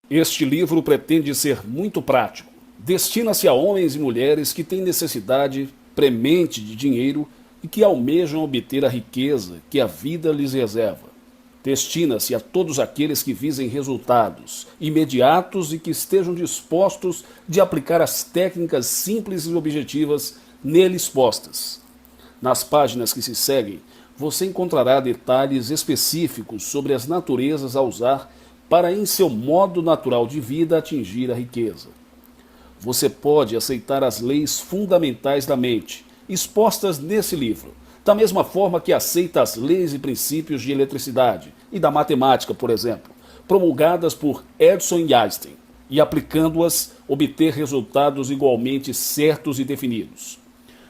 Este livro pretende ser muito prático. Destina-se a homens e mulheres que têm necessidade premente de dinheiro e que almejam obter a riqueza que a vida lhes reserva. Destina-se a todos aqueles que visem resultados imediatos e que estejam dispostos de aplicar as técnicas simples e objetivas nele expostas. Nas páginas que se seguem, você encontrará detalhes específicos sobre as naturezas a usar para, em seu modo natural de vida, atingir a riqueza. Você pode aceitar as leis fundamentais da mente, expostas nesse livro, da mesma forma que aceita as leis e princípios de eletricidade e da matemática, por exemplo, promulgadas por Edison e Einstein, e aplicando-as, obter resultados igualmente certos e definidos.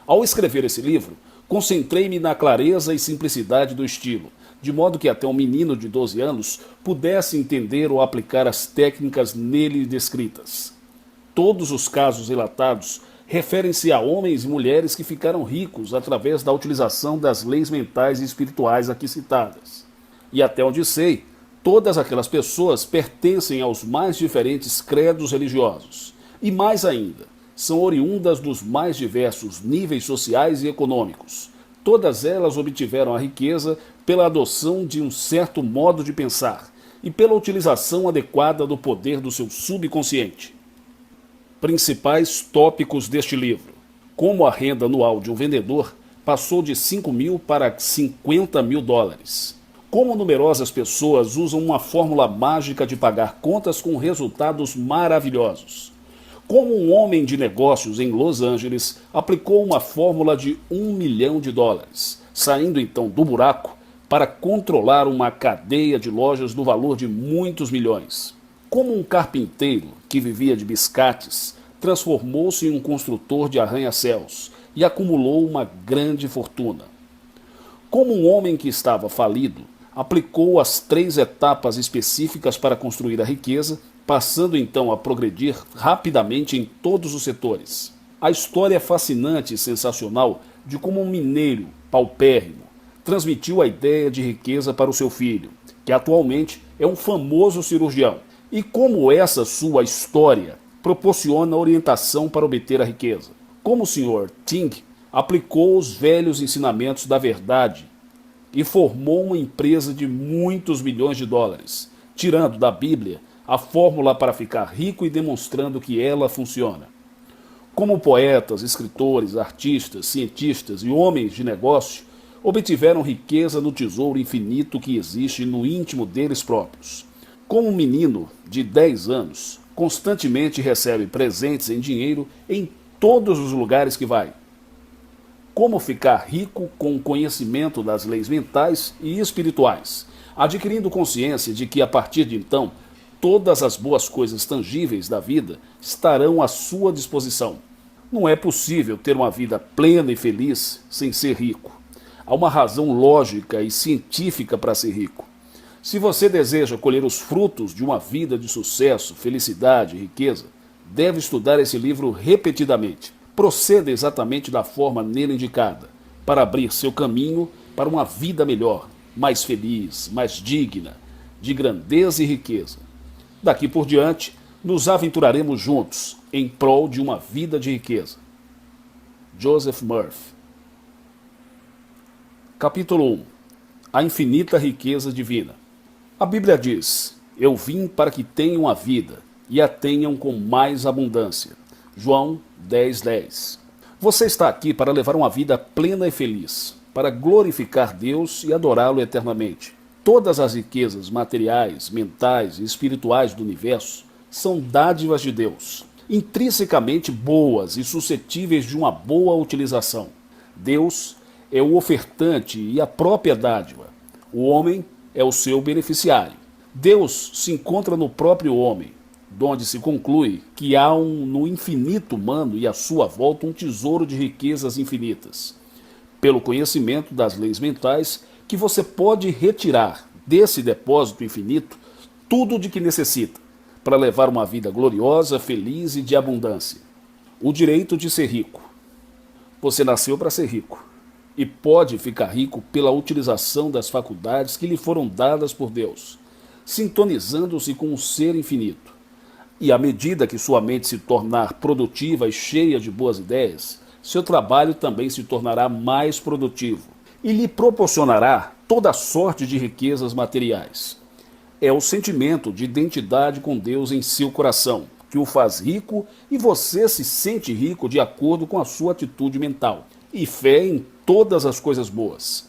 Ao escrever esse livro, concentrei-me na clareza e simplicidade do estilo, de modo que até um menino de 12 anos pudesse entender ou aplicar as técnicas nele descritas. Todos os casos relatados referem-se a homens e mulheres que ficaram ricos através da utilização das leis mentais e espirituais aqui citadas. E até onde sei, todas aquelas pessoas pertencem aos mais diferentes credos religiosos. E mais ainda, são oriundas dos mais diversos níveis sociais e econômicos. Todas elas obtiveram a riqueza pela adoção de um certo modo de pensar e pela utilização adequada do poder do seu subconsciente. Principais tópicos deste livro: como a renda anual de um vendedor passou de 5 mil para 50 mil dólares. Como numerosas pessoas usam uma fórmula mágica de pagar contas com resultados maravilhosos. Como um homem de negócios em Los Angeles aplicou uma fórmula de 1 milhão de dólares, saindo então do buraco para controlar uma cadeia de lojas no valor de muitos milhões. Como um carpinteiro que vivia de biscates transformou-se em um construtor de arranha-céus e acumulou uma grande fortuna. Como um homem que estava falido aplicou as 3 etapas específicas para construir a riqueza, passando então a progredir rapidamente em todos os setores. A história é fascinante e sensacional de como um mineiro paupérrimo transmitiu a ideia de riqueza para o seu filho, que atualmente é um famoso cirurgião, e como essa sua história proporciona orientação para obter a riqueza. Como o Sr. Ting aplicou os velhos ensinamentos da verdade e formou uma empresa de muitos milhões de dólares, tirando da Bíblia a fórmula para ficar rico e demonstrando que ela funciona. Como poetas, escritores, artistas, cientistas e homens de negócio obtiveram riqueza no tesouro infinito que existe no íntimo deles próprios. Como um menino de 10 anos constantemente recebe presentes em dinheiro em todos os lugares que vai. Como ficar rico com o conhecimento das leis mentais e espirituais, adquirindo consciência de que a partir de então todas as boas coisas tangíveis da vida estarão à sua disposição. Não é possível ter uma vida plena e feliz sem ser rico. Há uma razão lógica e científica para ser rico. Se você deseja colher os frutos de uma vida de sucesso, felicidade e riqueza, deve estudar esse livro repetidamente. Proceda exatamente da forma nele indicada, para abrir seu caminho para uma vida melhor, mais feliz, mais digna, de grandeza e riqueza. Daqui por diante, nos aventuraremos juntos em prol de uma vida de riqueza. Joseph Murphy. Capítulo 1. A infinita riqueza divina. A Bíblia diz: eu vim para que tenham a vida e a tenham com mais abundância. João 10:10. Você está aqui para levar uma vida plena e feliz, para glorificar Deus e adorá-lo eternamente. Todas as riquezas materiais, mentais e espirituais do universo são dádivas de Deus, intrinsecamente boas e suscetíveis de uma boa utilização. Deus é o ofertante e a própria dádiva. O homem é o seu beneficiário. Deus se encontra no próprio homem, donde se conclui que há no infinito humano e à sua volta um tesouro de riquezas infinitas. Pelo conhecimento das leis mentais, que você pode retirar desse depósito infinito tudo de que necessita, para levar uma vida gloriosa, feliz e de abundância. O direito de ser rico. Você nasceu para ser rico e pode ficar rico pela utilização das faculdades que lhe foram dadas por Deus, sintonizando-se com o ser infinito. E à medida que sua mente se tornar produtiva e cheia de boas ideias, seu trabalho também se tornará mais produtivo e lhe proporcionará toda sorte de riquezas materiais. É o sentimento de identidade com Deus em seu coração que o faz rico, e você se sente rico de acordo com a sua atitude mental e fé em todas as coisas boas.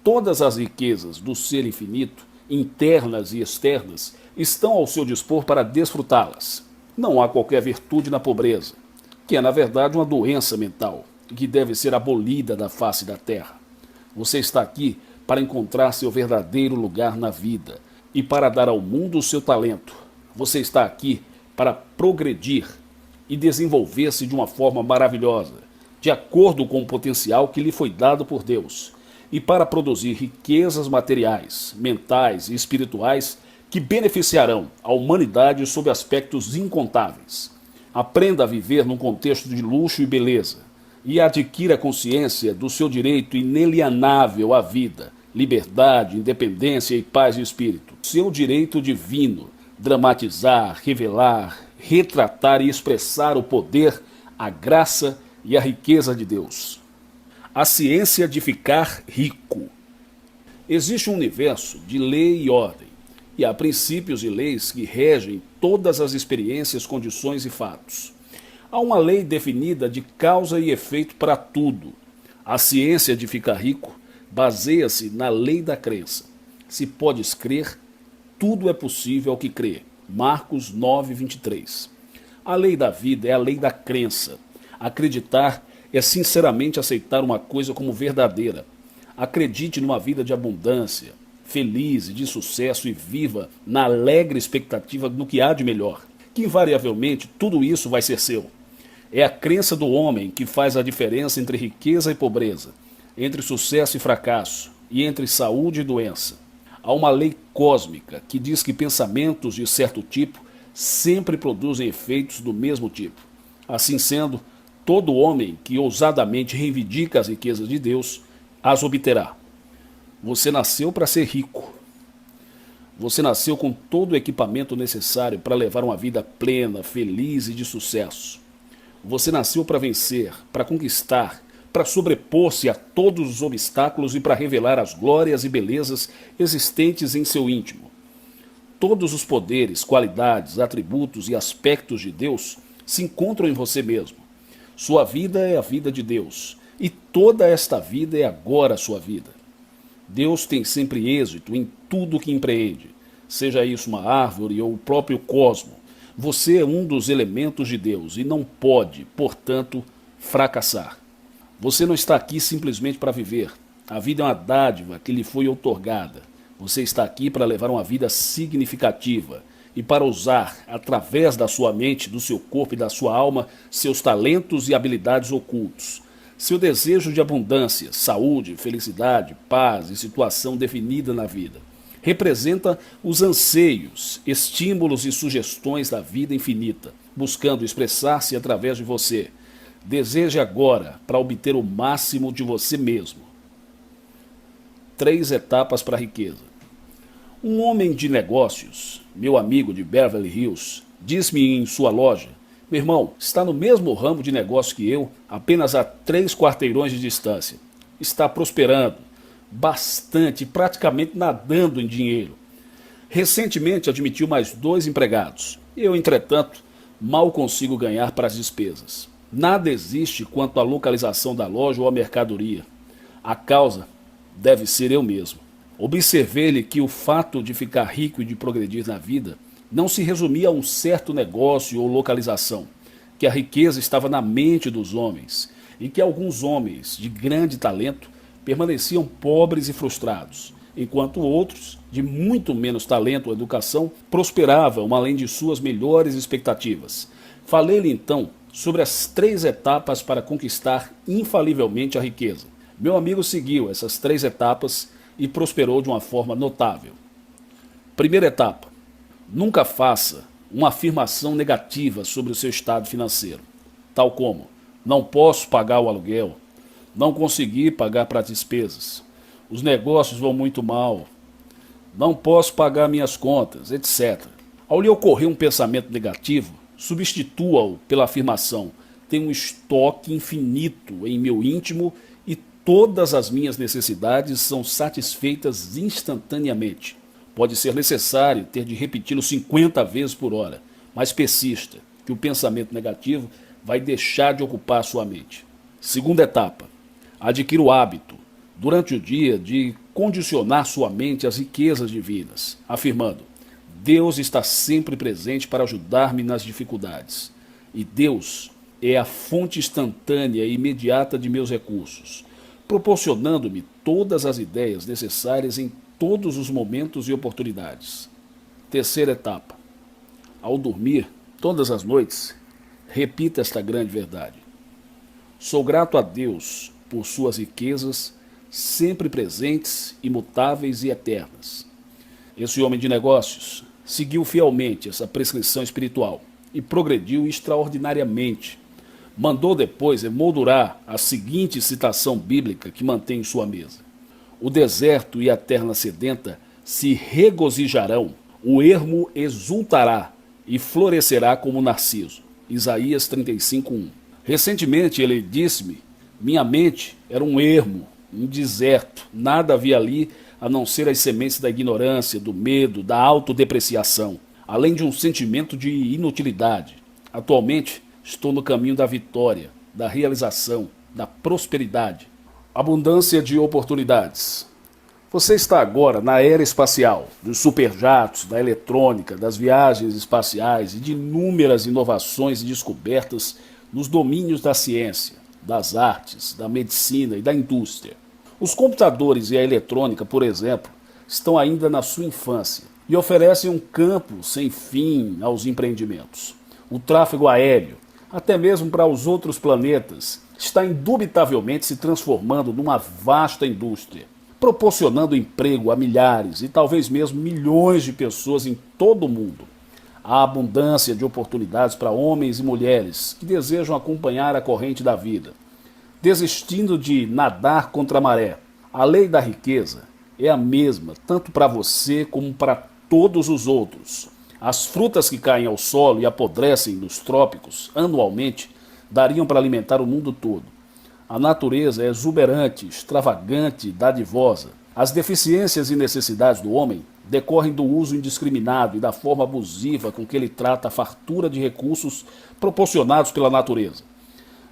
Todas as riquezas do ser infinito, internas e externas, estão ao seu dispor para desfrutá-las. Não há qualquer virtude na pobreza, que é na verdade uma doença mental, que deve ser abolida da face da terra. Você está aqui para encontrar seu verdadeiro lugar na vida e para dar ao mundo o seu talento. Você está aqui para progredir e desenvolver-se de uma forma maravilhosa, de acordo com o potencial que lhe foi dado por Deus, e para produzir riquezas materiais, mentais e espirituais que beneficiarão a humanidade sob aspectos incontáveis. Aprenda a viver num contexto de luxo e beleza, e adquira consciência do seu direito inalienável à vida, liberdade, independência e paz de espírito. Seu direito divino, dramatizar, revelar, retratar e expressar o poder, a graça e a riqueza de Deus. A ciência de ficar rico. Existe um universo de lei e ordem, e há princípios e leis que regem todas as experiências, condições e fatos. Há uma lei definida de causa e efeito para tudo. A ciência de ficar rico baseia-se na lei da crença. Se podes crer, tudo é possível ao que crê. Marcos 9:23. A lei da vida é a lei da crença. Acreditar é sinceramente aceitar uma coisa como verdadeira. Acredite numa vida de abundância, feliz e de sucesso, e viva na alegre expectativa do que há de melhor, que invariavelmente tudo isso vai ser seu. É a crença do homem que faz a diferença entre riqueza e pobreza, entre sucesso e fracasso, e entre saúde e doença. Há uma lei cósmica que diz que pensamentos de certo tipo sempre produzem efeitos do mesmo tipo. Assim sendo, todo homem que ousadamente reivindica as riquezas de Deus as obterá. Você nasceu para ser rico. Você nasceu com todo o equipamento necessário para levar uma vida plena, feliz e de sucesso. Você nasceu para vencer, para conquistar, para sobrepor-se a todos os obstáculos e para revelar as glórias e belezas existentes em seu íntimo. Todos os poderes, qualidades, atributos e aspectos de Deus se encontram em você mesmo. Sua vida é a vida de Deus, e toda esta vida é agora a sua vida. Deus tem sempre êxito em tudo que empreende, seja isso uma árvore ou o próprio cosmo. Você é um dos elementos de Deus e não pode, portanto, fracassar. Você não está aqui simplesmente para viver. A vida é uma dádiva que lhe foi outorgada. Você está aqui para levar uma vida significativa e para usar, através da sua mente, do seu corpo e da sua alma, seus talentos e habilidades ocultos. Seu desejo de abundância, saúde, felicidade, paz e situação definida na vida representa os anseios, estímulos e sugestões da vida infinita, buscando expressar-se através de você. Deseje agora para obter o máximo de você mesmo. 3 etapas para a riqueza. Um homem de negócios, meu amigo de Beverly Hills, disse-me em sua loja: meu irmão, está no mesmo ramo de negócio que eu, apenas a 3 quarteirões de distância. Está prosperando bastante, praticamente nadando em dinheiro. Recentemente admitiu mais 2 empregados. Eu, entretanto, mal consigo ganhar para as despesas. Nada existe quanto à localização da loja ou à mercadoria. A causa deve ser eu mesmo. Observei-lhe que o fato de ficar rico e de progredir na vida não se resumia a um certo negócio ou localização, que a riqueza estava na mente dos homens, e que alguns homens de grande talento permaneciam pobres e frustrados, enquanto outros, de muito menos talento ou educação, prosperavam além de suas melhores expectativas. Falei-lhe então sobre as 3 etapas para conquistar infalivelmente a riqueza. Meu amigo seguiu essas 3 etapas e prosperou de uma forma notável. Primeira etapa: nunca faça uma afirmação negativa sobre o seu estado financeiro, tal como: não posso pagar o aluguel, não consegui pagar para as despesas, os negócios vão muito mal, não posso pagar minhas contas, etc. Ao lhe ocorrer um pensamento negativo, substitua-o pela afirmação: tenho um estoque infinito em meu íntimo e todas as minhas necessidades são satisfeitas instantaneamente. Pode ser necessário ter de repeti-lo 50 vezes por hora, mas persista, que o pensamento negativo vai deixar de ocupar sua mente. Segunda etapa: adquira o hábito, durante o dia, de condicionar sua mente às riquezas divinas, afirmando: Deus está sempre presente para ajudar-me nas dificuldades. E Deus é a fonte instantânea e imediata de meus recursos, proporcionando-me todas as ideias necessárias em todos os momentos e oportunidades. Terceira etapa: ao dormir, todas as noites, repita esta grande verdade: sou grato a Deus por suas riquezas, sempre presentes, imutáveis e eternas. Esse homem de negócios seguiu fielmente essa prescrição espiritual e progrediu extraordinariamente. Mandou depois emoldurar a seguinte citação bíblica que mantém em sua mesa: o deserto e a terra sedenta se regozijarão, o ermo exultará e florescerá como o narciso. Isaías 35:1. Recentemente ele disse-me: minha mente era um ermo, um deserto, nada havia ali a não ser as sementes da ignorância, do medo, da autodepreciação, além de um sentimento de inutilidade. Atualmente estou no caminho da vitória, da realização, da prosperidade, abundância de oportunidades. Você está agora na era espacial, dos superjatos, da eletrônica, das viagens espaciais e de inúmeras inovações e descobertas nos domínios da ciência, das artes, da medicina e da indústria. Os computadores e a eletrônica, por exemplo, estão ainda na sua infância e oferecem um campo sem fim aos empreendimentos. O tráfego aéreo, até mesmo para os outros planetas, está indubitavelmente se transformando numa vasta indústria, proporcionando emprego a milhares e talvez mesmo milhões de pessoas em todo o mundo. Há abundância de oportunidades para homens e mulheres que desejam acompanhar a corrente da vida, desistindo de nadar contra a maré. A lei da riqueza é a mesma, tanto para você como para todos os outros. As frutas que caem ao solo e apodrecem nos trópicos anualmente dariam para alimentar o mundo todo. A natureza é exuberante, extravagante, dadivosa. As deficiências e necessidades do homem decorrem do uso indiscriminado e da forma abusiva com que ele trata a fartura de recursos proporcionados pela natureza.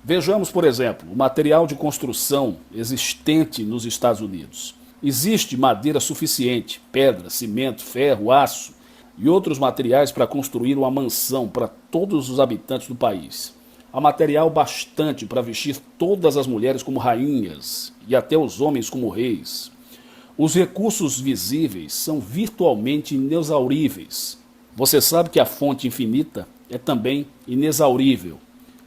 Vejamos, por exemplo, o material de construção existente nos Estados Unidos. Existe madeira suficiente, pedra, cimento, ferro, aço e outros materiais para construir uma mansão para todos os habitantes do país. Há material bastante para vestir todas as mulheres como rainhas e até os homens como reis. Os recursos visíveis são virtualmente inexauríveis. Você sabe que a fonte infinita é também inexaurível.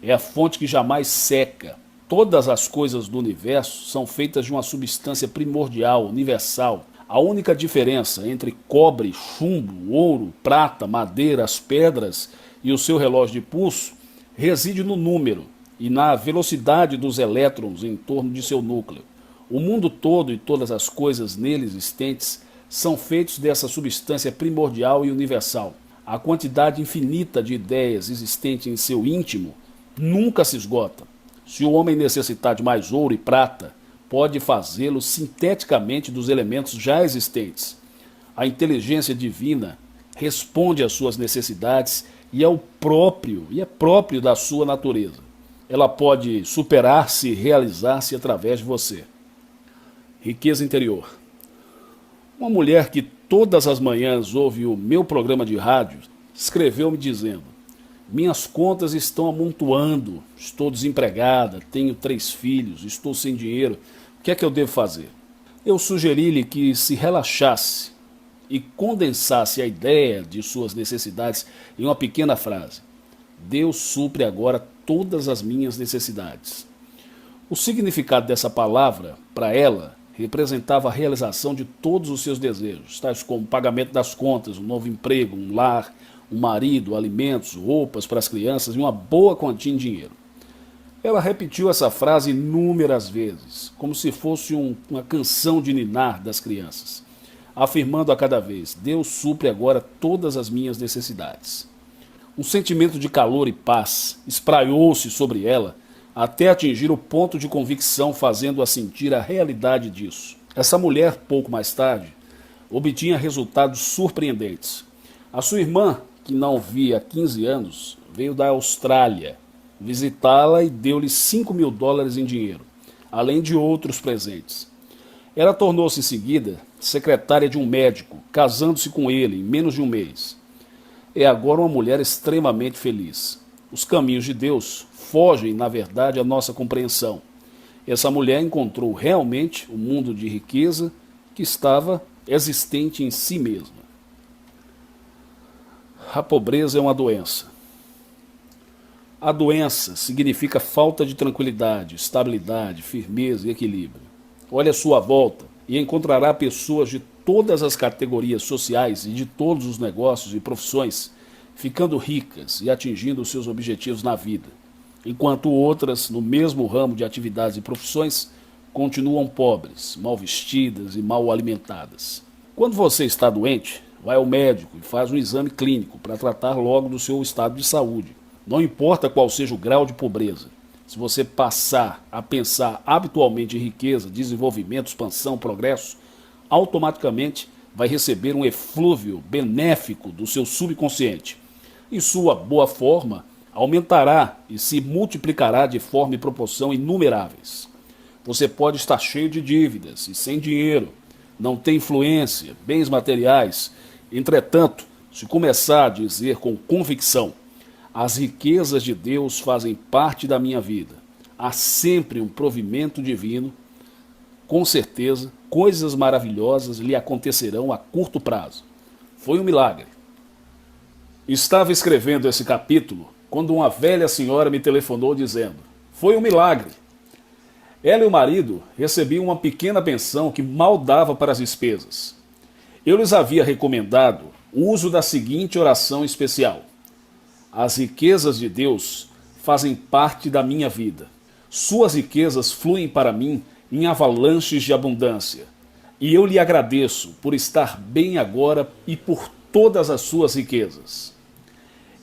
É a fonte que jamais seca. Todas as coisas do universo são feitas de uma substância primordial, universal. A única diferença entre cobre, chumbo, ouro, prata, madeira, as pedras e o seu relógio de pulso reside no número e na velocidade dos elétrons em torno de seu núcleo. O mundo todo e todas as coisas nele existentes são feitos dessa substância primordial e universal. A quantidade infinita de ideias existente em seu íntimo nunca se esgota. Se o homem necessitar de mais ouro e prata, pode fazê-lo sinteticamente dos elementos já existentes. A inteligência divina responde às suas necessidades e é próprio da sua natureza. Ela pode superar-se e realizar-se através de você. Riqueza interior. Uma mulher que todas as manhãs ouve o meu programa de rádio escreveu-me dizendo: minhas contas estão amontoando, estou desempregada, tenho 3 filhos, estou sem dinheiro, o que é que eu devo fazer? Eu sugeri-lhe que se relaxasse e condensasse a ideia de suas necessidades em uma pequena frase: Deus supre agora todas as minhas necessidades. O significado dessa palavra, para ela, representava a realização de todos os seus desejos, tais como o pagamento das contas, um novo emprego, um lar, um marido, alimentos, roupas para as crianças e uma boa quantia em dinheiro. Ela repetiu essa frase inúmeras vezes, como se fosse uma canção de ninar das crianças. afirmando a cada vez: Deus supre agora todas as minhas necessidades. Um sentimento de calor e paz espraiou-se sobre ela até atingir o ponto de convicção, fazendo-a sentir a realidade disso. Essa mulher, pouco mais tarde, obtinha resultados surpreendentes. A sua irmã, que não via há 15 anos, veio da Austrália visitá-la e deu-lhe $5.000 em dinheiro, além de outros presentes. Ela tornou-se em seguida secretária de um médico, casando-se com ele em menos de um mês. É agora uma mulher extremamente feliz. Os caminhos de Deus fogem, na verdade, à nossa compreensão. Essa mulher encontrou realmente um mundo de riqueza que estava existente em si mesma. A pobreza é uma doença. A doença significa falta de tranquilidade, estabilidade, firmeza e equilíbrio. Olhe à sua volta e encontrará pessoas de todas as categorias sociais e de todos os negócios e profissões ficando ricas e atingindo seus objetivos na vida, enquanto outras, no mesmo ramo de atividades e profissões, continuam pobres, mal vestidas e mal alimentadas. Quando você está doente, vai ao médico e faz um exame clínico para tratar logo do seu estado de saúde. Não importa qual seja o grau de pobreza. Se você passar a pensar habitualmente em riqueza, desenvolvimento, expansão, progresso, automaticamente vai receber um eflúvio benéfico do seu subconsciente. E sua boa forma aumentará e se multiplicará de forma e proporção inumeráveis. Você pode estar cheio de dívidas e sem dinheiro, não tem influência, bens materiais. Entretanto, se começar a dizer com convicção: as riquezas de Deus fazem parte da minha vida, há sempre um provimento divino, com certeza, coisas maravilhosas lhe acontecerão a curto prazo. Foi um milagre. Estava escrevendo esse capítulo quando uma velha senhora me telefonou dizendo: foi um milagre. Ela e o marido recebiam uma pequena pensão que mal dava para as despesas. Eu lhes havia recomendado o uso da seguinte oração especial: as riquezas de Deus fazem parte da minha vida. Suas riquezas fluem para mim em avalanches de abundância. E eu lhe agradeço por estar bem agora e por todas as suas riquezas.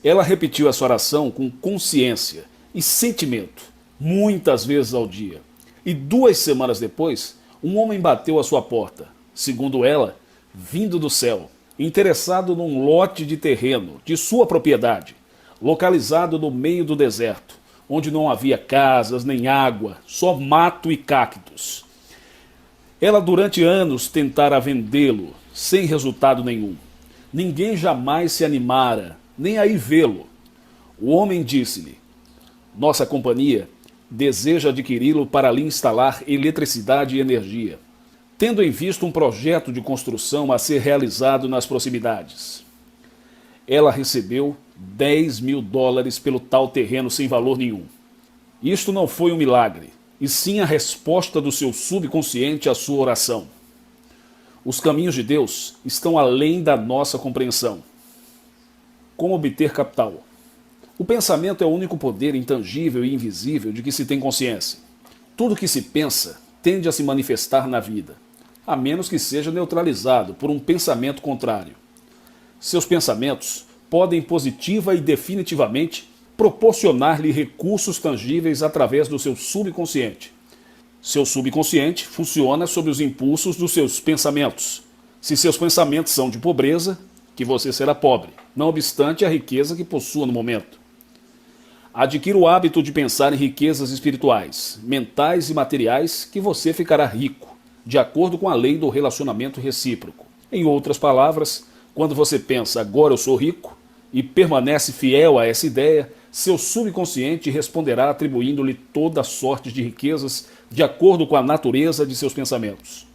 Ela repetiu essa oração com consciência e sentimento, muitas vezes ao dia. E 2 semanas depois, um homem bateu à sua porta, segundo ela, vindo do céu, interessado num lote de terreno de sua propriedade, localizado no meio do deserto, onde não havia casas nem água, só mato e cactos. Ela durante anos tentara vendê-lo, sem resultado nenhum. Ninguém jamais se animara, nem a ir vê-lo. O homem disse-lhe: nossa companhia deseja adquiri-lo para lhe instalar eletricidade e energia, tendo em vista um projeto de construção a ser realizado nas proximidades. Ela recebeu $10.000 pelo tal terreno sem valor nenhum. Isto não foi um milagre, e sim a resposta do seu subconsciente à sua oração. Os caminhos de Deus estão além da nossa compreensão. Como obter capital? O pensamento é o único poder intangível e invisível de que se tem consciência. Tudo que se pensa tende a se manifestar na vida, a menos que seja neutralizado por um pensamento contrário. Seus pensamentos podem positiva e definitivamente proporcionar-lhe recursos tangíveis através do seu subconsciente. Seu subconsciente funciona sob os impulsos dos seus pensamentos. Se seus pensamentos são de pobreza, que você será pobre, não obstante a riqueza que possua no momento. Adquira o hábito de pensar em riquezas espirituais, mentais e materiais, que você ficará rico, de acordo com a lei do relacionamento recíproco. Em outras palavras, quando você pensa agora eu sou rico e permanece fiel a essa ideia, seu subconsciente responderá atribuindo-lhe toda sorte de riquezas de acordo com a natureza de seus pensamentos.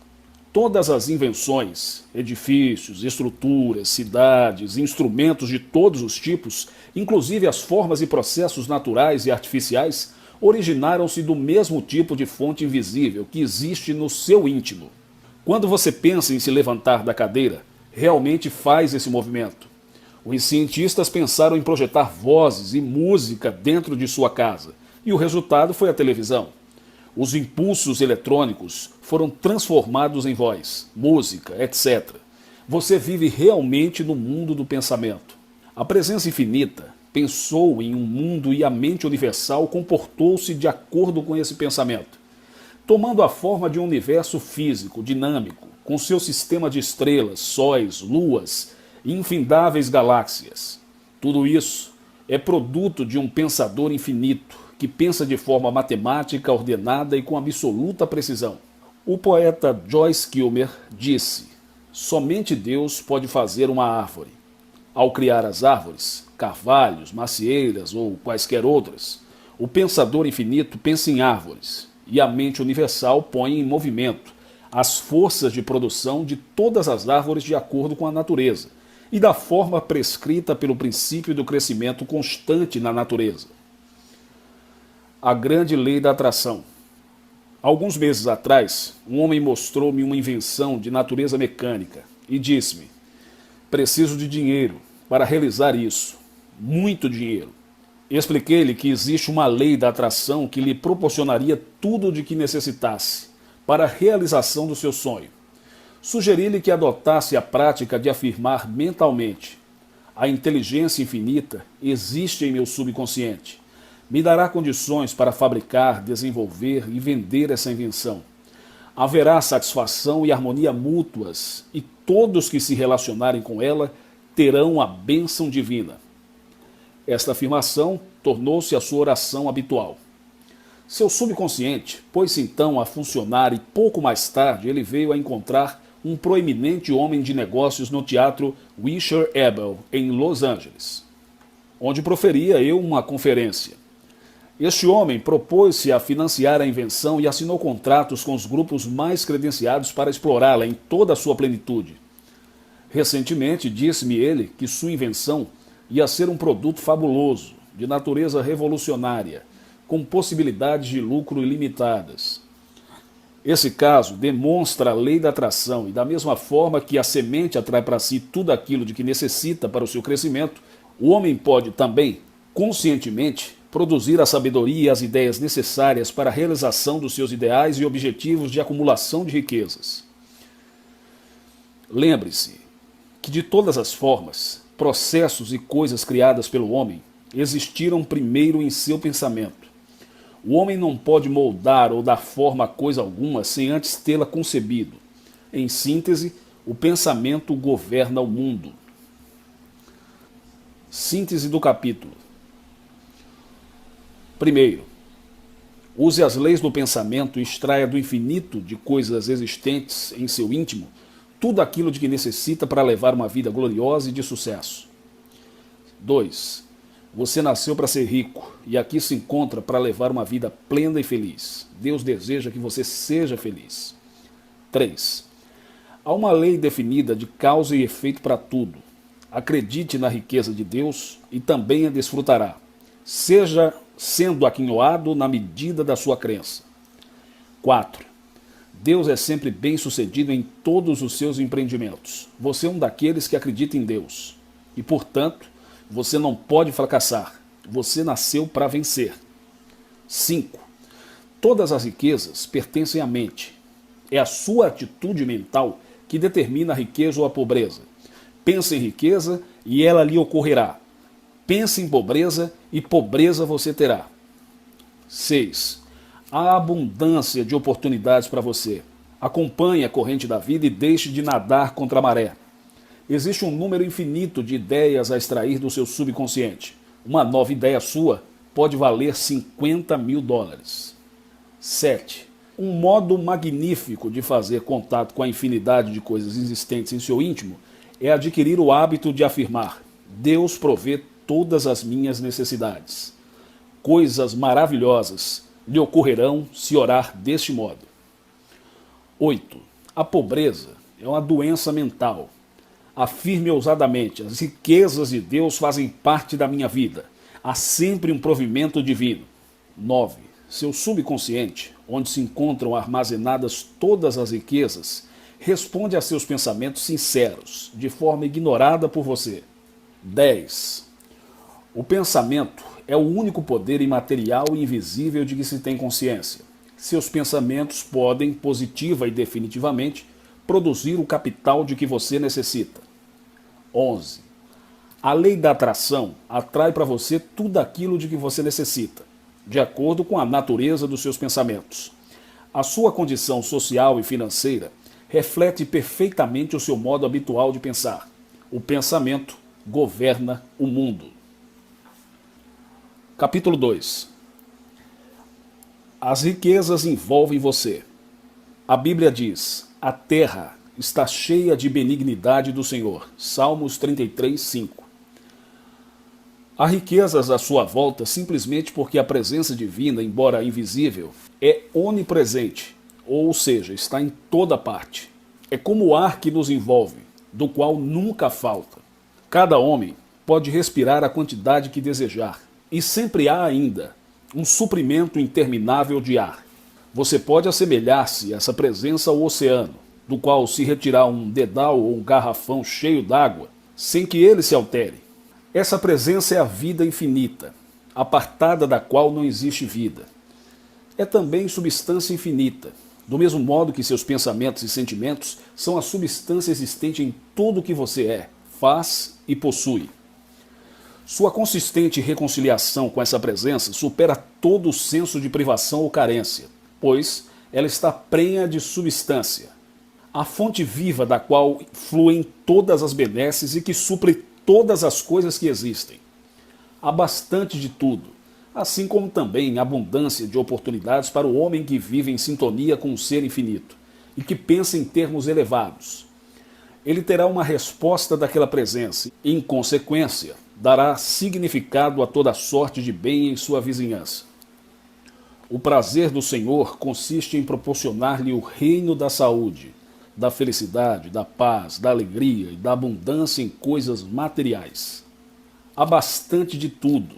Todas as invenções, edifícios, estruturas, cidades, instrumentos de todos os tipos, inclusive as formas e processos naturais e artificiais, originaram-se do mesmo tipo de fonte invisível que existe no seu íntimo. Quando você pensa em se levantar da cadeira, realmente faz esse movimento. Os cientistas pensaram em projetar vozes e música dentro de sua casa, e o resultado foi a televisão. Os impulsos eletrônicos foram transformados em voz, música, etc. Você vive realmente no mundo do pensamento. A presença infinita pensou em um mundo e a mente universal comportou-se de acordo com esse pensamento, tomando a forma de um universo físico, dinâmico, com seu sistema de estrelas, sóis, luas e infindáveis galáxias. Tudo isso é produto de um pensador infinito, que pensa de forma matemática, ordenada e com absoluta precisão. O poeta Joyce Kilmer disse: somente Deus pode fazer uma árvore. Ao criar as árvores, carvalhos, macieiras ou quaisquer outras, o pensador infinito pensa em árvores, e a mente universal põe em movimento as forças de produção de todas as árvores de acordo com a natureza e da forma prescrita pelo princípio do crescimento constante na natureza. A grande lei da atração. Alguns meses atrás, um homem mostrou-me uma invenção de natureza mecânica e disse-me: preciso de dinheiro para realizar isso, muito dinheiro. Expliquei-lhe que existe uma lei da atração que lhe proporcionaria tudo de que necessitasse para a realização do seu sonho. Sugeri-lhe que adotasse a prática de afirmar mentalmente: a inteligência infinita existe em meu subconsciente. Me dará condições para fabricar, desenvolver e vender essa invenção. Haverá satisfação e harmonia mútuas, e todos que se relacionarem com ela terão a bênção divina. Esta afirmação tornou-se a sua oração habitual. Seu subconsciente pôs-se então a funcionar e pouco mais tarde ele veio a encontrar um proeminente homem de negócios no teatro Wisher Abel, em Los Angeles, onde proferia eu uma conferência. Este homem propôs-se a financiar a invenção e assinou contratos com os grupos mais credenciados para explorá-la em toda a sua plenitude. Recentemente disse-me ele que sua invenção ia ser um produto fabuloso, de natureza revolucionária, com possibilidades de lucro ilimitadas. Esse caso demonstra a lei da atração, e da mesma forma que a semente atrai para si tudo aquilo de que necessita para o seu crescimento, o homem pode também, conscientemente, produzir a sabedoria e as ideias necessárias para a realização dos seus ideais e objetivos de acumulação de riquezas. Lembre-se que, de todas as formas, processos e coisas criadas pelo homem existiram primeiro em seu pensamento. O homem não pode moldar ou dar forma a coisa alguma sem antes tê-la concebido. Em síntese, o pensamento governa o mundo. Síntese do capítulo. Primeiro, use as leis do pensamento e extraia do infinito de coisas existentes em seu íntimo tudo aquilo de que necessita para levar uma vida gloriosa e de sucesso. 2. Você nasceu para ser rico e aqui se encontra para levar uma vida plena e feliz. Deus deseja que você seja feliz. 3. Há uma lei definida de causa e efeito para tudo. Acredite na riqueza de Deus e também a desfrutará. Seja sendo aquinhoado na medida da sua crença. 4. Deus é sempre bem-sucedido em todos os seus empreendimentos. Você é um daqueles que acredita em Deus. E, portanto, você não pode fracassar. Você nasceu para vencer. 5. Todas as riquezas pertencem à mente. É a sua atitude mental que determina a riqueza ou a pobreza. Pense em riqueza e ela lhe ocorrerá. Pense em pobreza e pobreza você terá. 6. Há abundância de oportunidades para você. Acompanhe a corrente da vida e deixe de nadar contra a maré. Existe um número infinito de ideias a extrair do seu subconsciente. Uma nova ideia sua pode valer $50 mil. 7. Um modo magnífico de fazer contato com a infinidade de coisas existentes em seu íntimo é adquirir o hábito de afirmar: Deus provê todas as minhas necessidades. Coisas maravilhosas lhe ocorrerão se orar deste modo. 8. A pobreza é uma doença mental. Afirme ousadamente: as riquezas de Deus fazem parte da minha vida. Há sempre um provimento divino. 9. Seu subconsciente, onde se encontram armazenadas todas as riquezas, responde a seus pensamentos sinceros, de forma ignorada por você. 10. O pensamento é o único poder imaterial e invisível de que se tem consciência. Seus pensamentos podem, positiva e definitivamente, produzir o capital de que você necessita. 11. A lei da atração atrai para você tudo aquilo de que você necessita, de acordo com a natureza dos seus pensamentos. A sua condição social e financeira reflete perfeitamente o seu modo habitual de pensar. O pensamento governa o mundo. Capítulo 2. As riquezas envolvem você. A Bíblia diz: a terra está cheia de benignidade do Senhor. Salmos 33, 5. Há riquezas à sua volta simplesmente porque a presença divina, embora invisível, é onipresente, ou seja, está em toda parte. É como o ar que nos envolve, do qual nunca falta. Cada homem pode respirar a quantidade que desejar, e sempre há ainda um suprimento interminável de ar. Você pode assemelhar-se a essa presença ao oceano, do qual se retirar um dedal ou um garrafão cheio d'água, sem que ele se altere. Essa presença é a vida infinita, apartada da qual não existe vida. É também substância infinita, do mesmo modo que seus pensamentos e sentimentos são a substância existente em tudo o que você é, faz e possui. Sua consistente reconciliação com essa presença supera todo o senso de privação ou carência, pois ela está prenha de substância, a fonte viva da qual fluem todas as benesses e que supre todas as coisas que existem. Há bastante de tudo, assim como também abundância de oportunidades para o homem que vive em sintonia com o ser infinito e que pensa em termos elevados. Ele terá uma resposta daquela presença e, em consequência, dará significado a toda sorte de bem em sua vizinhança. O prazer do Senhor consiste em proporcionar-lhe o reino da saúde, da felicidade, da paz, da alegria e da abundância em coisas materiais. Há bastante de tudo.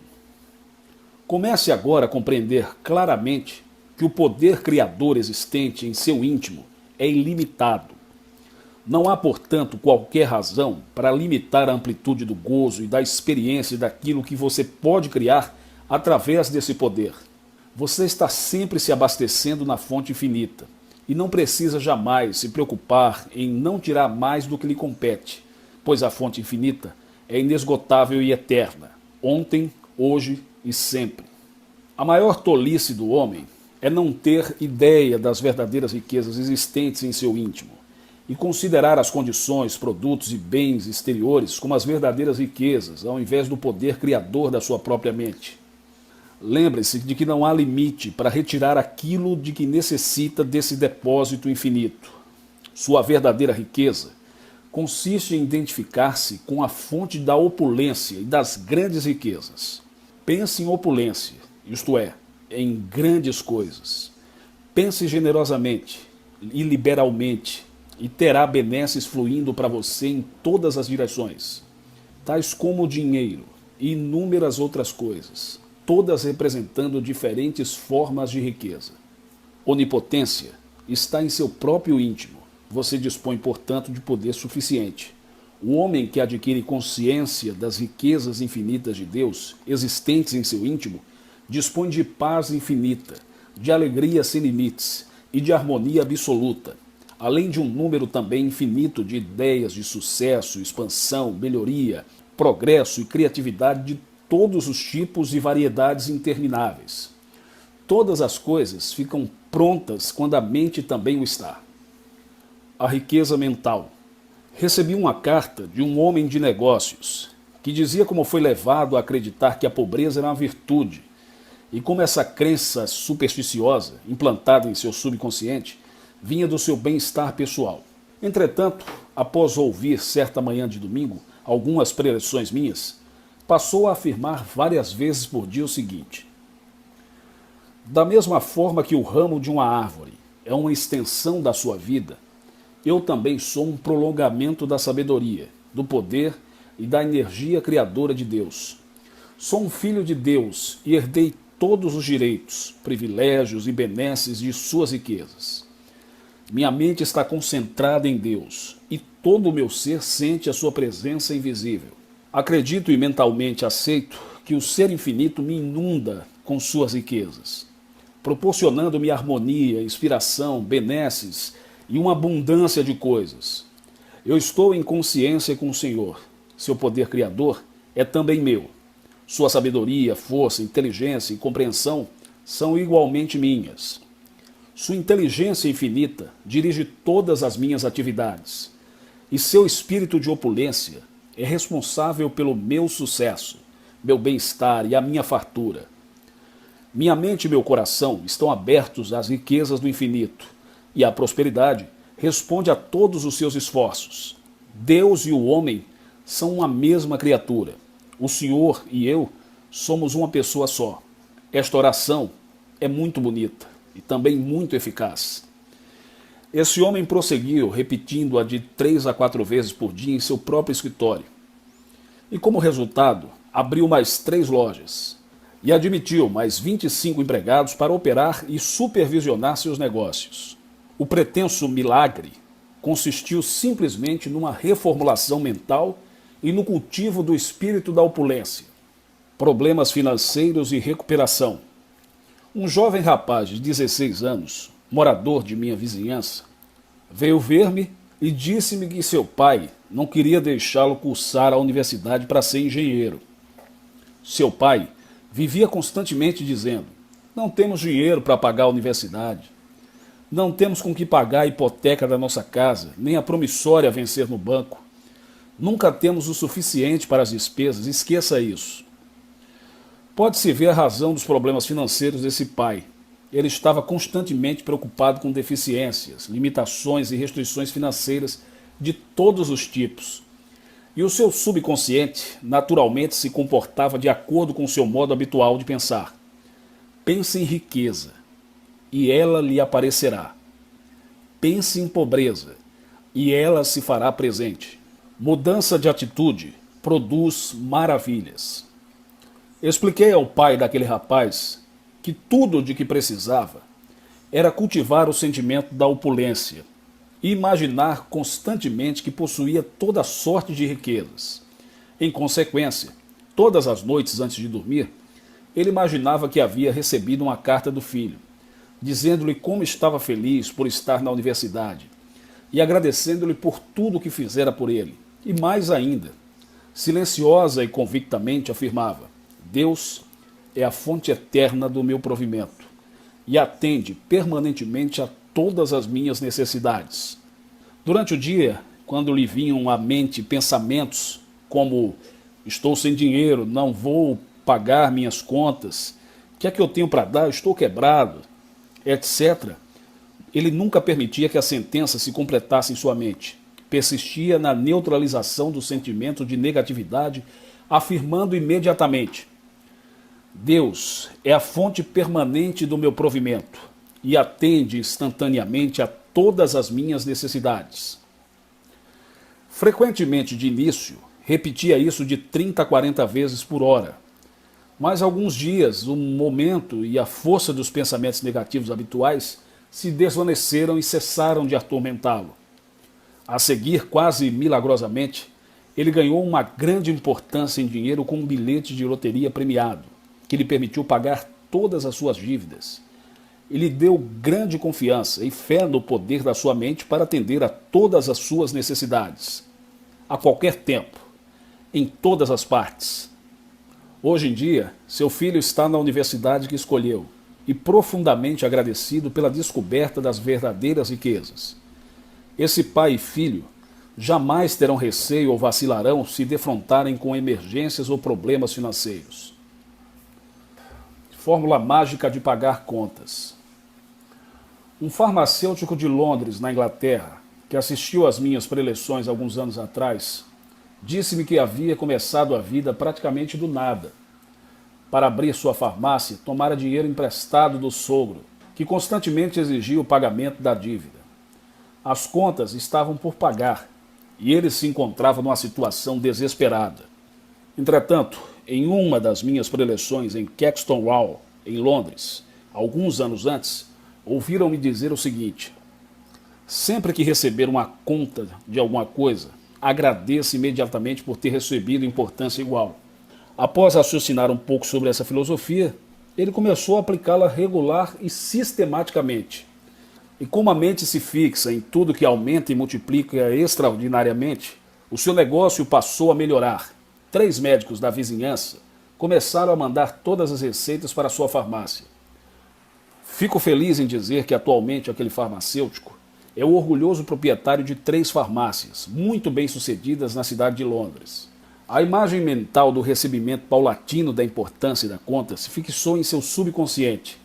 Comece agora a compreender claramente que o poder criador existente em seu íntimo é ilimitado. Não há, portanto, qualquer razão para limitar a amplitude do gozo e da experiência daquilo que você pode criar através desse poder. Você está sempre se abastecendo na fonte infinita e não precisa jamais se preocupar em não tirar mais do que lhe compete, pois a fonte infinita é inesgotável e eterna, ontem, hoje e sempre. A maior tolice do homem é não ter ideia das verdadeiras riquezas existentes em seu íntimo e considerar as condições, produtos e bens exteriores como as verdadeiras riquezas, ao invés do poder criador da sua própria mente. Lembre-se de que não há limite para retirar aquilo de que necessita desse depósito infinito. Sua verdadeira riqueza consiste em identificar-se com a fonte da opulência e das grandes riquezas. Pense em opulência, isto é, em grandes coisas. Pense generosamente e liberalmente e terá benesses fluindo para você em todas as direções, tais como o dinheiro e inúmeras outras coisas, todas representando diferentes formas de riqueza. Onipotência está em seu próprio íntimo. Você dispõe, portanto, de poder suficiente. O homem que adquire consciência das riquezas infinitas de Deus, existentes em seu íntimo, dispõe de paz infinita, de alegria sem limites e de harmonia absoluta, além de um número também infinito de ideias de sucesso, expansão, melhoria, progresso e criatividade de todos os tipos e variedades intermináveis. Todas as coisas ficam prontas quando a mente também o está. A riqueza mental. Recebi uma carta de um homem de negócios que dizia como foi levado a acreditar que a pobreza era uma virtude e como essa crença supersticiosa, implantada em seu subconsciente, vinha do seu bem-estar pessoal. Entretanto, após ouvir certa manhã de domingo algumas preleções minhas, passou a afirmar várias vezes por dia o seguinte: da mesma forma que o ramo de uma árvore é uma extensão da sua vida, eu também sou um prolongamento da sabedoria, do poder e da energia criadora de Deus. Sou um filho de Deus e herdei todos os direitos, privilégios e benesses de suas riquezas. Minha mente está concentrada em Deus e todo o meu ser sente a sua presença invisível. Acredito e mentalmente aceito que o ser infinito me inunda com suas riquezas, proporcionando-me harmonia, inspiração, benesses e uma abundância de coisas. Eu estou em consciência com o Senhor. Seu poder criador é também meu. Sua sabedoria, força, inteligência e compreensão são igualmente minhas. Sua inteligência infinita dirige todas as minhas atividades. E seu espírito de opulência é responsável pelo meu sucesso, meu bem-estar e a minha fartura. Minha mente e meu coração estão abertos às riquezas do infinito, e a prosperidade responde a todos os seus esforços. Deus e o homem são uma mesma criatura. O Senhor e eu somos uma pessoa só. Esta oração é muito bonita e também muito eficaz. Esse homem prosseguiu, repetindo-a de 3 a 4 vezes por dia em seu próprio escritório. E como resultado, abriu mais 3 lojas e admitiu mais 25 empregados para operar e supervisionar seus negócios. O pretenso milagre consistiu simplesmente numa reformulação mental e no cultivo do espírito da opulência. Problemas financeiros e recuperação. Um jovem rapaz de 16 anos, morador de minha vizinhança, veio ver-me e disse-me que seu pai não queria deixá-lo cursar a universidade para ser engenheiro. Seu pai vivia constantemente dizendo: não temos dinheiro para pagar a universidade, não temos com que pagar a hipoteca da nossa casa, nem a promissória a vencer no banco. Nunca temos o suficiente para as despesas, esqueça isso. Pode-se ver a razão dos problemas financeiros desse pai. Ele estava constantemente preocupado com deficiências, limitações e restrições financeiras de todos os tipos. E o seu subconsciente naturalmente se comportava de acordo com o seu modo habitual de pensar. Pense em riqueza, e ela lhe aparecerá. Pense em pobreza, e ela se fará presente. Mudança de atitude produz maravilhas. Expliquei ao pai daquele rapaz que tudo de que precisava era cultivar o sentimento da opulência e imaginar constantemente que possuía toda sorte de riquezas. Em consequência, todas as noites antes de dormir, ele imaginava que havia recebido uma carta do filho, dizendo-lhe como estava feliz por estar na universidade e agradecendo-lhe por tudo o que fizera por ele. E mais ainda, silenciosa e convictamente afirmava: Deus é a fonte eterna do meu provimento e atende permanentemente a todas as minhas necessidades. Durante o dia, quando lhe vinham à mente pensamentos como: estou sem dinheiro, não vou pagar minhas contas, o que é que eu tenho para dar, estou quebrado, etc., ele nunca permitia que a sentença se completasse em sua mente. Persistia na neutralização do sentimento de negatividade, afirmando imediatamente: Deus é a fonte permanente do meu provimento e atende instantaneamente a todas as minhas necessidades. Frequentemente de início, repetia isso de 30 a 40 vezes por hora. Mas alguns dias, o momento e a força dos pensamentos negativos habituais se desvaneceram e cessaram de atormentá-lo. A seguir, quase milagrosamente, ele ganhou uma grande importância em dinheiro com um bilhete de loteria premiado, que lhe permitiu pagar todas as suas dívidas. Ele deu grande confiança e fé no poder da sua mente para atender a todas as suas necessidades, a qualquer tempo, em todas as partes. Hoje em dia, seu filho está na universidade que escolheu e profundamente agradecido pela descoberta das verdadeiras riquezas. Esse pai e filho jamais terão receio ou vacilarão se defrontarem com emergências ou problemas financeiros. Fórmula mágica de pagar contas. Um farmacêutico de Londres, na Inglaterra, que assistiu às minhas preleções alguns anos atrás, disse-me que havia começado a vida praticamente do nada. Para abrir sua farmácia, tomara dinheiro emprestado do sogro, que constantemente exigia o pagamento da dívida. As contas estavam por pagar e ele se encontrava numa situação desesperada. Entretanto, em uma das minhas preleções em Caxton Hall, em Londres, alguns anos antes, ouviram-me dizer o seguinte: sempre que receber uma conta de alguma coisa, agradeça imediatamente por ter recebido importância igual. Após raciocinar um pouco sobre essa filosofia, ele começou a aplicá-la regular e sistematicamente. E como a mente se fixa em tudo que aumenta e multiplica extraordinariamente, o seu negócio passou a melhorar. 3 médicos da vizinhança começaram a mandar todas as receitas para a sua farmácia. Fico feliz em dizer que atualmente aquele farmacêutico é o orgulhoso proprietário de 3 farmácias, muito bem-sucedidas na cidade de Londres. A imagem mental do recebimento paulatino da importância da conta se fixou em seu subconsciente,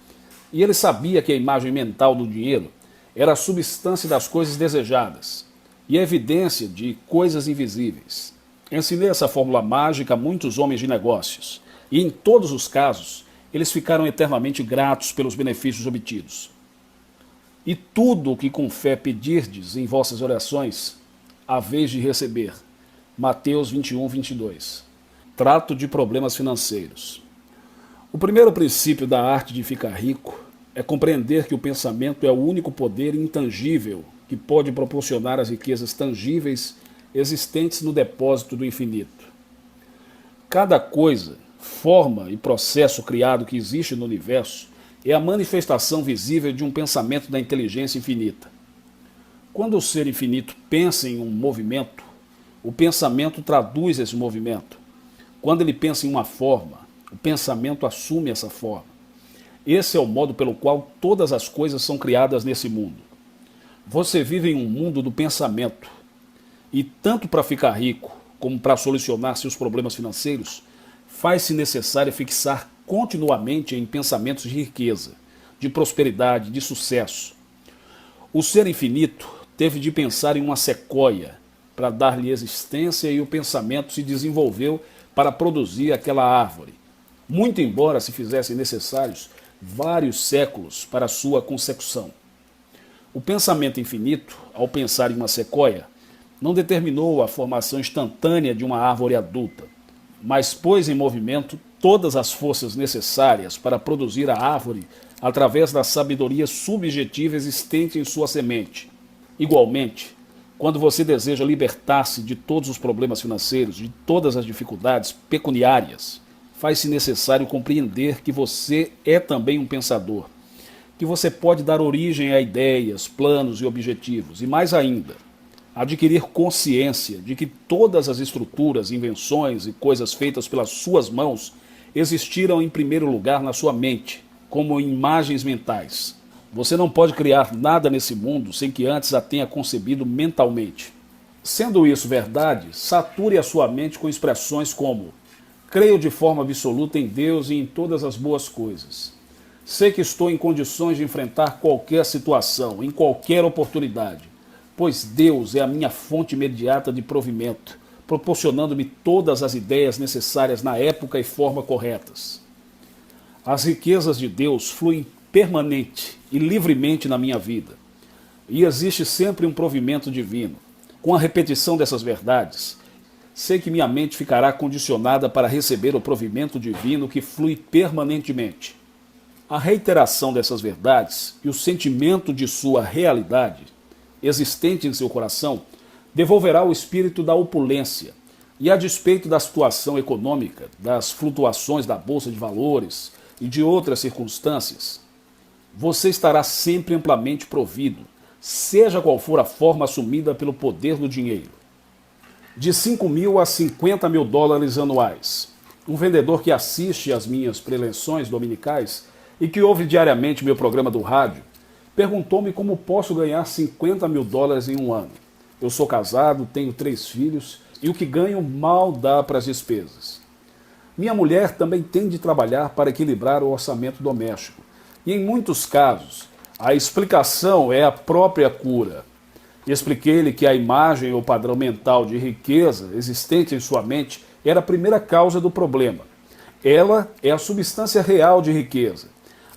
e ele sabia que a imagem mental do dinheiro era a substância das coisas desejadas e a evidência de coisas invisíveis. Ensinei essa fórmula mágica a muitos homens de negócios, e em todos os casos, eles ficaram eternamente gratos pelos benefícios obtidos. E tudo o que com fé pedirdes em vossas orações, haveis de receber. Mateus 21, 22. Trato de problemas financeiros. O primeiro princípio da arte de ficar rico é compreender que o pensamento é o único poder intangível que pode proporcionar as riquezas tangíveis existentes no depósito do infinito. Cada coisa, forma e processo criado que existe no universo é a manifestação visível de um pensamento da inteligência infinita. Quando o ser infinito pensa em um movimento, o pensamento traduz esse movimento. Quando ele pensa em uma forma, o pensamento assume essa forma. Esse é o modo pelo qual todas as coisas são criadas nesse mundo. Você vive em um mundo do pensamento. E tanto para ficar rico, como para solucionar seus problemas financeiros, faz-se necessário fixar continuamente em pensamentos de riqueza, de prosperidade, de sucesso. O ser infinito teve de pensar em uma sequoia para dar-lhe existência e o pensamento se desenvolveu para produzir aquela árvore, muito embora se fizessem necessários vários séculos para sua consecução. O pensamento infinito, ao pensar em uma sequoia, não determinou a formação instantânea de uma árvore adulta, mas pôs em movimento todas as forças necessárias para produzir a árvore através da sabedoria subjetiva existente em sua semente. Igualmente, quando você deseja libertar-se de todos os problemas financeiros, de todas as dificuldades pecuniárias, faz-se necessário compreender que você é também um pensador, que você pode dar origem a ideias, planos e objetivos, e mais ainda, adquirir consciência de que todas as estruturas, invenções e coisas feitas pelas suas mãos existiram em primeiro lugar na sua mente, como imagens mentais. Você não pode criar nada nesse mundo sem que antes a tenha concebido mentalmente. Sendo isso verdade, sature a sua mente com expressões como: creio de forma absoluta em Deus e em todas as boas coisas. Sei que estou em condições de enfrentar qualquer situação, em qualquer oportunidade, pois Deus é a minha fonte imediata de provimento, proporcionando-me todas as ideias necessárias na época e forma corretas. As riquezas de Deus fluem permanente e livremente na minha vida, e existe sempre um provimento divino. Com a repetição dessas verdades, sei que minha mente ficará condicionada para receber o provimento divino que flui permanentemente. A reiteração dessas verdades e o sentimento de sua realidade, existente em seu coração, devolverá o espírito da opulência, e a despeito da situação econômica, das flutuações da bolsa de valores e de outras circunstâncias, você estará sempre amplamente provido, seja qual for a forma assumida pelo poder do dinheiro. De 5 mil a 50 mil dólares anuais. Um vendedor que assiste às minhas preleções dominicais e que ouve diariamente meu programa do rádio, perguntou-me como posso ganhar 50 mil dólares em um ano. Eu sou casado, tenho 3 filhos e o que ganho mal dá para as despesas. Minha mulher também tem de trabalhar para equilibrar o orçamento doméstico. E em muitos casos, a explicação é a própria cura. Expliquei-lhe que a imagem ou padrão mental de riqueza existente em sua mente era a primeira causa do problema. Ela é a substância real de riqueza,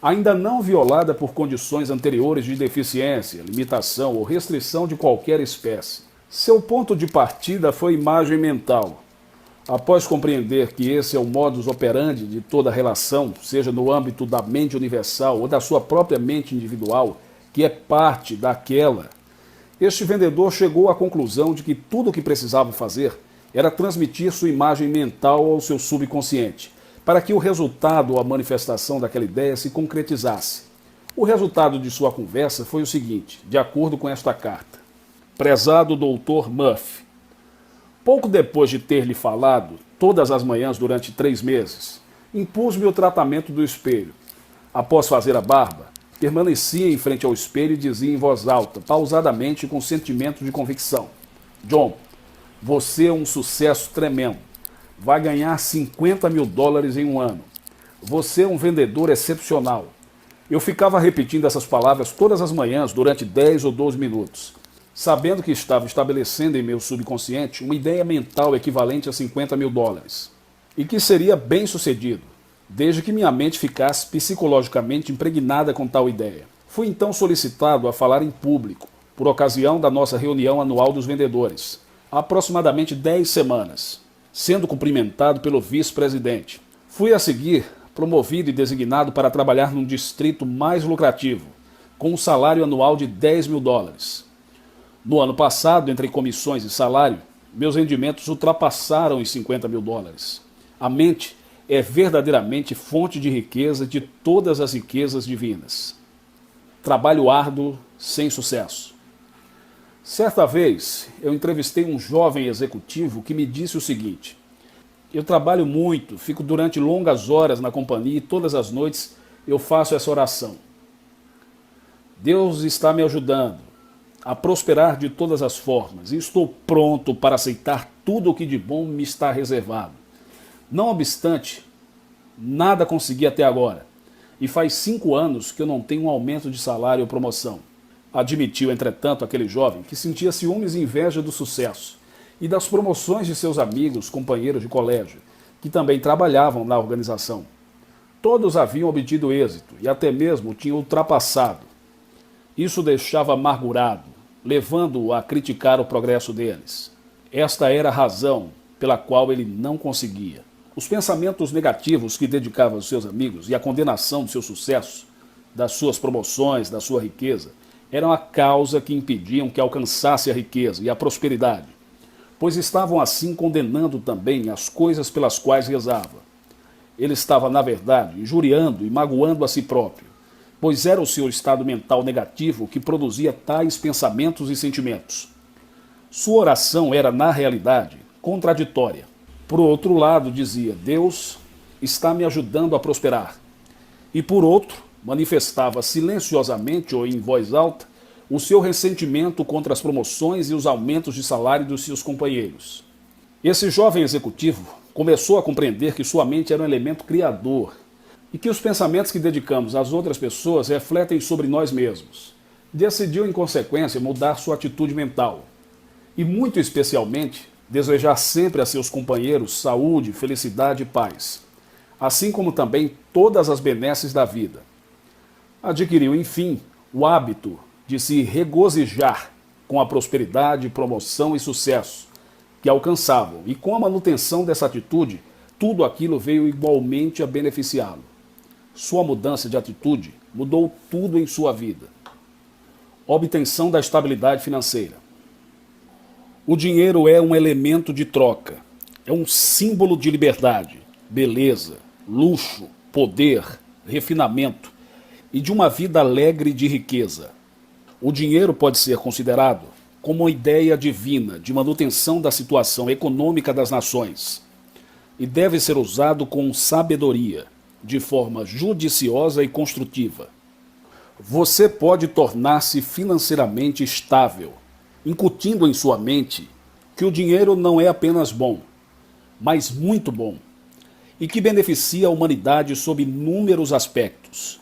ainda não violada por condições anteriores de deficiência, limitação ou restrição de qualquer espécie. Seu ponto de partida foi imagem mental. Após compreender que esse é o modus operandi de toda relação, seja no âmbito da mente universal ou da sua própria mente individual, que é parte daquela, este vendedor chegou à conclusão de que tudo o que precisava fazer era transmitir sua imagem mental ao seu subconsciente, para que o resultado ou a manifestação daquela ideia se concretizasse. O resultado de sua conversa foi o seguinte, de acordo com esta carta. Prezado Dr. Murphy, pouco depois de ter lhe falado, todas as manhãs durante 3 meses, impus-me o tratamento do espelho. Após fazer a barba, permanecia em frente ao espelho e dizia em voz alta, pausadamente e com sentimento de convicção. John, você é um sucesso tremendo. Vai ganhar $50 mil em um ano. Você é um vendedor excepcional. Eu ficava repetindo essas palavras todas as manhãs durante 10 ou 12 minutos, sabendo que estava estabelecendo em meu subconsciente uma ideia mental equivalente a $50 mil e que seria bem sucedido, desde que minha mente ficasse psicologicamente impregnada com tal ideia. Fui então solicitado a falar em público, por ocasião da nossa reunião anual dos vendedores, há aproximadamente 10 semanas, sendo cumprimentado pelo vice-presidente. Fui a seguir promovido e designado para trabalhar num distrito mais lucrativo, com um salário anual de $10 mil. No ano passado, entre comissões e salário, meus rendimentos ultrapassaram os $50 mil. A mente é verdadeiramente fonte de riqueza de todas as riquezas divinas. Trabalho árduo sem sucesso. Certa vez, eu entrevistei um jovem executivo que me disse o seguinte: eu trabalho muito, fico durante longas horas na companhia e todas as noites eu faço essa oração. Deus está me ajudando a prosperar de todas as formas e estou pronto para aceitar tudo o que de bom me está reservado. Não obstante, nada consegui até agora e faz 5 anos que eu não tenho um aumento de salário ou promoção. Admitiu, entretanto, aquele jovem que sentia ciúmes e inveja do sucesso e das promoções de seus amigos, companheiros de colégio, que também trabalhavam na organização. Todos haviam obtido êxito e até mesmo o tinham ultrapassado. Isso o deixava amargurado, levando-o a criticar o progresso deles. Esta era a razão pela qual ele não conseguia. Os pensamentos negativos que dedicava aos seus amigos e a condenação do seu sucesso, das suas promoções, da sua riqueza, eram a causa que impediam que alcançasse a riqueza e a prosperidade, pois estavam assim condenando também as coisas pelas quais rezava. Ele estava, na verdade, injuriando e magoando a si próprio, pois era o seu estado mental negativo que produzia tais pensamentos e sentimentos. Sua oração era, na realidade, contraditória. Por outro lado, dizia, Deus está me ajudando a prosperar. E por outro, manifestava silenciosamente ou em voz alta o seu ressentimento contra as promoções e os aumentos de salário dos seus companheiros. Esse jovem executivo começou a compreender que sua mente era um elemento criador e que os pensamentos que dedicamos às outras pessoas refletem sobre nós mesmos. Decidiu, em consequência, mudar sua atitude mental e, muito especialmente, desejar sempre a seus companheiros saúde, felicidade e paz, assim como também todas as benesses da vida. Adquiriu, enfim, o hábito de se regozijar com a prosperidade, promoção e sucesso que alcançavam, e com a manutenção dessa atitude, tudo aquilo veio igualmente a beneficiá-lo. Sua mudança de atitude mudou tudo em sua vida. Obtenção da estabilidade financeira. O dinheiro é um elemento de troca, é um símbolo de liberdade, beleza, luxo, poder, refinamento e de uma vida alegre de riqueza. O dinheiro pode ser considerado como uma ideia divina de manutenção da situação econômica das nações e deve ser usado com sabedoria, de forma judiciosa e construtiva. Você pode tornar-se financeiramente estável, incutindo em sua mente que o dinheiro não é apenas bom, mas muito bom, e que beneficia a humanidade sob inúmeros aspectos.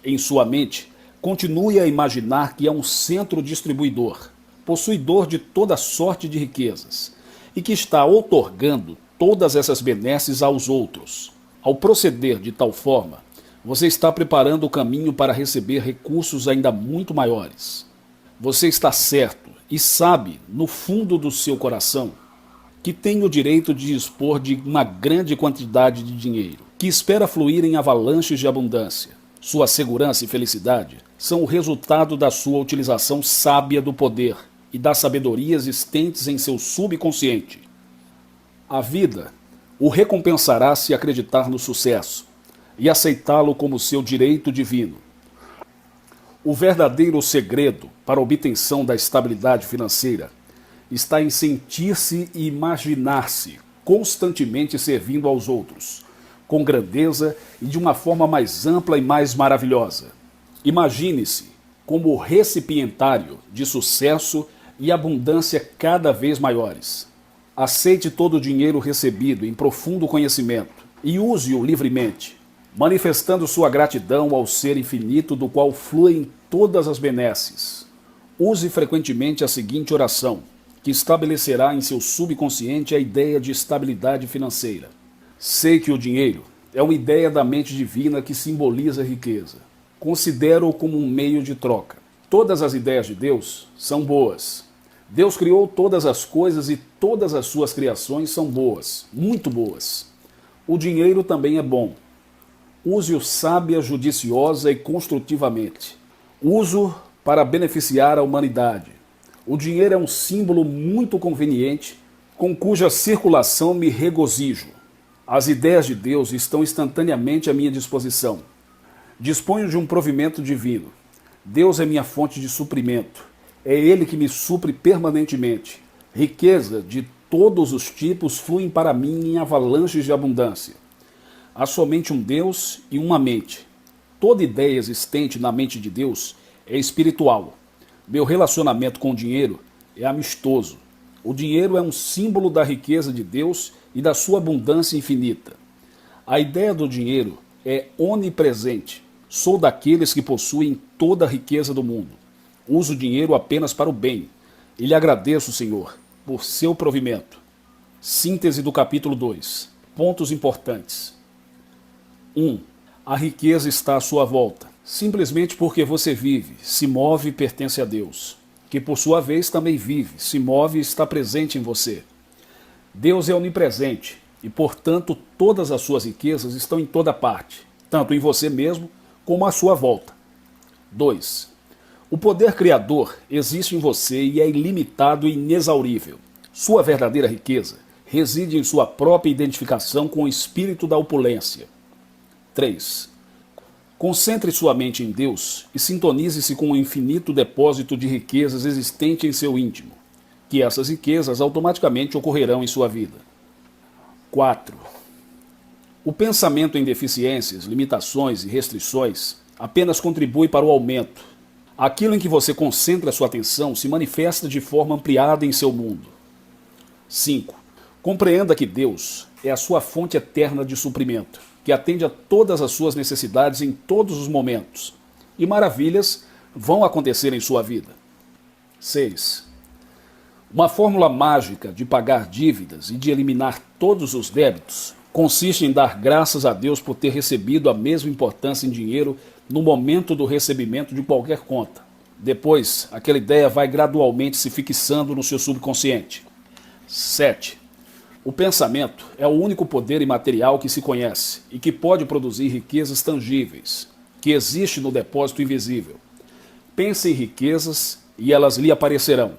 Em sua mente, continue a imaginar que é um centro distribuidor, possuidor de toda sorte de riquezas, e que está outorgando todas essas benesses aos outros. Ao proceder de tal forma, você está preparando o caminho para receber recursos ainda muito maiores. Você está certo e sabe, no fundo do seu coração, que tem o direito de dispor de uma grande quantidade de dinheiro, que espera fluir em avalanches de abundância. Sua segurança e felicidade são o resultado da sua utilização sábia do poder e da sabedoria existentes em seu subconsciente. A vida o recompensará se acreditar no sucesso e aceitá-lo como seu direito divino. O verdadeiro segredo para a obtenção da estabilidade financeira está em sentir-se e imaginar-se constantemente servindo aos outros, com grandeza e de uma forma mais ampla e mais maravilhosa. Imagine-se como recipientário de sucesso e abundância cada vez maiores. Aceite todo o dinheiro recebido em profundo conhecimento e use-o livremente, manifestando sua gratidão ao ser infinito do qual fluem todas as benesses. Use frequentemente a seguinte oração, que estabelecerá em seu subconsciente a ideia de estabilidade financeira. Sei que o dinheiro é uma ideia da mente divina que simboliza a riqueza. Considero-o como um meio de troca. Todas as ideias de Deus são boas. Deus criou todas as coisas e todas as suas criações são boas, muito boas. O dinheiro também é bom. Use-o sábia, judiciosa e construtivamente. Use-o para beneficiar a humanidade. O dinheiro é um símbolo muito conveniente, com cuja circulação me regozijo. As ideias de Deus estão instantaneamente à minha disposição. Disponho de um provimento divino. Deus é minha fonte de suprimento. É Ele que me supre permanentemente. Riqueza de todos os tipos fluem para mim em avalanches de abundância. Há somente um Deus e uma mente. Toda ideia existente na mente de Deus é espiritual. Meu relacionamento com o dinheiro é amistoso. O dinheiro é um símbolo da riqueza de Deus e da sua abundância infinita. A ideia do dinheiro é onipresente. Sou daqueles que possuem toda a riqueza do mundo. Uso o dinheiro apenas para o bem. E lhe agradeço, Senhor, por seu provimento. Síntese do capítulo 2. Pontos importantes. 1. A riqueza está à sua volta. Simplesmente porque você vive, se move e pertence a Deus, que por sua vez também vive, se move e está presente em você. Deus é onipresente e, portanto, todas as suas riquezas estão em toda parte, tanto em você mesmo como à sua volta. 2. O poder criador existe em você e é ilimitado e inexaurível. Sua verdadeira riqueza reside em sua própria identificação com o espírito da opulência. 3. Concentre sua mente em Deus e sintonize-se com o infinito depósito de riquezas existente em seu íntimo, que essas riquezas automaticamente ocorrerão em sua vida. 4. O pensamento em deficiências, limitações e restrições apenas contribui para o aumento. Aquilo em que você concentra sua atenção se manifesta de forma ampliada em seu mundo. 5. Compreenda que Deus é a sua fonte eterna de suprimento, que atende a todas as suas necessidades em todos os momentos, e maravilhas vão acontecer em sua vida. 6. Uma fórmula mágica de pagar dívidas e de eliminar todos os débitos consiste em dar graças a Deus por ter recebido a mesma importância em dinheiro no momento do recebimento de qualquer conta. Depois, aquela ideia vai gradualmente se fixando no seu subconsciente. 7. O pensamento é o único poder imaterial que se conhece e que pode produzir riquezas tangíveis, que existe no depósito invisível. Pense em riquezas e elas lhe aparecerão.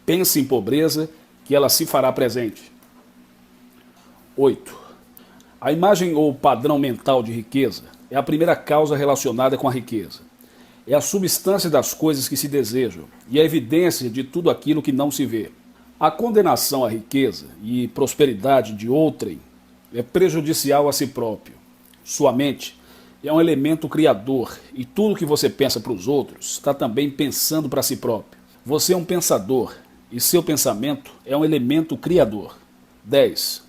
Pense em pobreza que ela se fará presente. 8. A imagem ou padrão mental de riqueza é a primeira causa relacionada com a riqueza. É a substância das coisas que se desejam e a evidência de tudo aquilo que não se vê. A condenação à riqueza e prosperidade de outrem é prejudicial a si próprio. Sua mente é um elemento criador e tudo que você pensa para os outros está também pensando para si próprio. Você é um pensador e seu pensamento é um elemento criador. 10.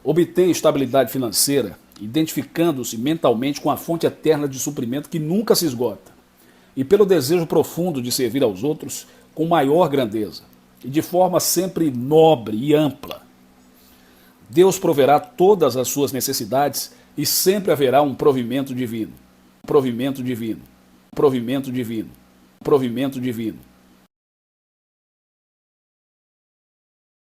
Obtenha estabilidade financeira identificando-se mentalmente com a fonte eterna de suprimento que nunca se esgota e pelo desejo profundo de servir aos outros com maior grandeza e de forma sempre nobre e ampla. Deus proverá todas as suas necessidades e sempre haverá um provimento divino. Provimento divino. Provimento divino. Provimento divino.